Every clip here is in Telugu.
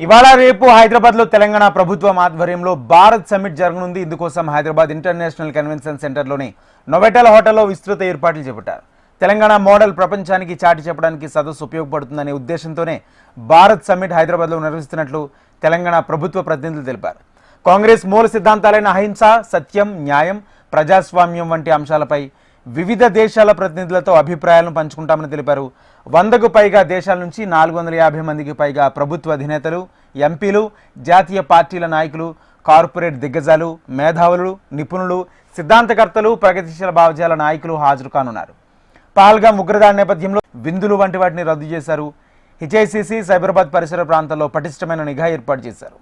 ఇవాళ రేపు హైదరాబాద్లో తెలంగాణ ప్రభుత్వం ఆధ్వర్యంలో భారత్ సమ్మిట్ జరగనుంది. ఇందుకోసం హైదరాబాద్ ఇంటర్నేషనల్ కన్వెన్షన్ సెంటర్లోని నోవెటల్ హోటల్లో విస్తృత ఏర్పాట్లు చేపట్టారు. తెలంగాణ మోడల్ ప్రపంచానికి చాటి చెప్పడానికి సదస్సు ఉపయోగపడుతుందనే ఉద్దేశంతోనే భారత్ సమ్మిట్ హైదరాబాద్లో నిర్వహిస్తున్నట్లు తెలంగాణ ప్రభుత్వ ప్రతినిధులు తెలిపారు. కాంగ్రెస్ మూల సిద్ధాంతాలైన అహింస, సత్యం, న్యాయం, ప్రజాస్వామ్యం వంటి అంశాలపై వివిధ దేశాల ప్రతినిధులతో అభిప్రాయాలను పంచుకుంటామని తెలిపారు. 100కు పైగా దేశాల నుంచి 450 మందికి పైగా ప్రభుత్వ అధినేతలు, ఎంపీలు, జాతీయ పార్టీల నాయకులు, కార్పొరేట్ దిగ్గజాలు, మేధావులు, నిపుణులు, సిద్ధాంతకర్తలు, ప్రగతిశీల భావజాల నాయకులు హాజరు కానున్నారు. పహల్గామ్ ఉగ్రదాడి నేపథ్యంలో విందులు వంటి వాటిని రద్దు చేశారు. హెచ్ఐసిసి సైబరాబాద్ పరిసర ప్రాంతాల్లో పటిష్టమైన నిఘా ఏర్పాటు చేశారు.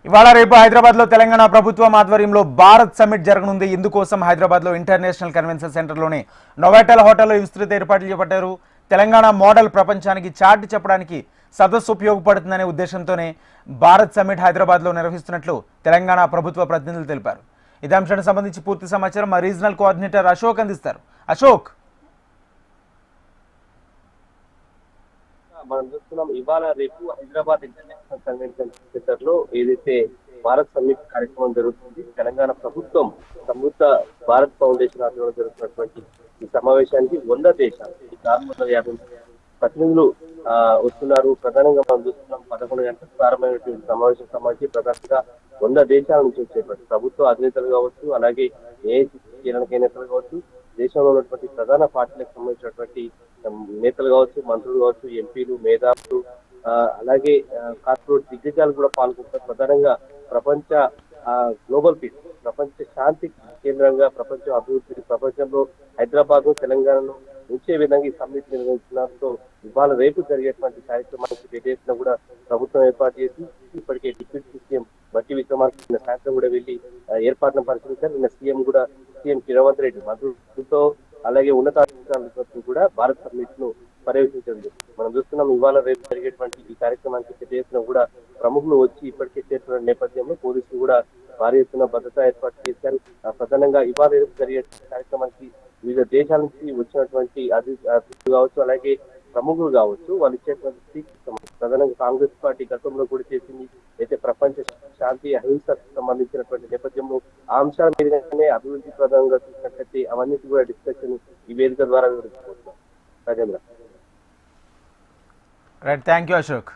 ఇవాళ రేపు హైదరాబాద్లో తెలంగాణ ప్రభుత్వం ఆధ్వర్యంలో భారత్ సమ్మిట్ జరగనుంది. ఇందుకోసం హైదరాబాద్లో ఇంటర్నేషనల్ కన్వెన్షన్ సెంటర్లోని నోవెటల్ హోటల్లో విస్తృత ఏర్పాట్లు చేపట్టారు. తెలంగాణ మోడల్ ప్రపంచానికి చాటి చెప్పడానికి సదస్సు ఉపయోగపడుతుందనే ఉద్దేశంతోనే భారత్ సమ్మిట్ హైదరాబాద్లో నిర్వహిస్తున్నట్లు తెలంగాణ ప్రభుత్వ ప్రతినిధులు తెలిపారు. ఇదే అంశానికి సంబంధించి పూర్తి సమాచారం మా రీజనల్ కోఆర్డినేటర్ అశోక్ అందిస్తారు. అశోక్, మనం చూస్తున్నాం ఇవాళ రేపు హైదరాబాద్ ఇంటర్నేషనల్ కన్వెన్షన్ సెంటర్ లో ఏదైతే భారత్ సమ్మిట్ కార్యక్రమం జరుగుతుంది, తెలంగాణ ప్రభుత్వం సమృద్ధ భారత్ ఫౌండేషన్ ఆధ్వర్యంలో జరుగుతున్నటువంటి ఈ సమావేశానికి 100 దేశాలు 450 ప్రతినిధులు వస్తున్నారు. ప్రధానంగా మనం చూస్తున్నాం 11 గంటలకు ప్రారంభమైనటువంటి సమావేశం సంబంధించి ప్రధానంగా 100 దేశాల నుంచి వచ్చేటువంటి ప్రభుత్వ అధినేతలు కావచ్చు, అలాగే ఏఐసిసి కీలక నేతలు కావచ్చు, దేశంలో ఉన్నటువంటి ప్రధాన పార్టీలకు సంబంధించినటువంటి నేతలు కావచ్చు, మంత్రులు కావచ్చు, ఎంపీలు, మేధావులు, అలాగే కార్పొరేట్ దిగ్గజాలు కూడా పాల్గొంటారు. ప్రధానంగా ప్రపంచ గ్లోబల్ పీస్, ప్రపంచ శాంతి కేంద్రంగా, ప్రపంచ అభివృద్ధి, ప్రపంచంలో హైదరాబాద్ తెలంగాణను ఉంచే విధంగా ఈ సమ్మిట్ నిర్వహించడంతో ఇవాళ రేపు జరిగేటువంటి కార్యక్రమానికి డీటెయిల్స్ కూడా ప్రభుత్వం ఏర్పాటు చేసి ఇప్పటికే డిప్యూటీ సీఎం బట్టి విక్రమార్క నిన్న సాయంత్రం కూడా వెళ్లి ఏర్పాట్లను పరిశీలించారు. నిన్న సీఎం రేవంత్ రెడ్డి మంత్రులతో అలాగే ఉన్నతాధికారులతో కూడా భారత్ సమ్మిట్ ను పర్యవేక్షించడం జరిగింది. మనం చూస్తున్నాం ఇవాళ రేపు జరిగేటువంటి ఈ కార్యక్రమానికి చేసిన కూడా ప్రముఖులు వచ్చి ఇప్పటికే చేరుతున్న నేపథ్యంలో పోలీసులు కూడా భారీ ఎత్తున భద్రతా ఏర్పాటు చేశారు. ప్రధానంగా ఇవాళ రేపు జరిగే కార్యక్రమానికి వివిధ దేశాల నుంచి వచ్చినటువంటి అతిథులు కావచ్చు, అలాగే ప్రముఖులు కావచ్చు, వాళ్ళు ఇచ్చేటువంటి స్పీచ్ ప్రధానంగా కాంగ్రెస్ పార్టీ గతంలో కూడా చేసింది అయితే ప్రపంచ శాంతి, అహింసకు సంబంధించినటువంటి నేపథ్యంలో ఆ అంశాల మీదనే అభివృద్ధి ప్రధానంగా చూసినట్లయితే అవన్నీ కూడా డిస్కషన్ ఈ వేదిక ద్వారా వివరించబోతున్నాం. Rajendra, right, thank you Ashok.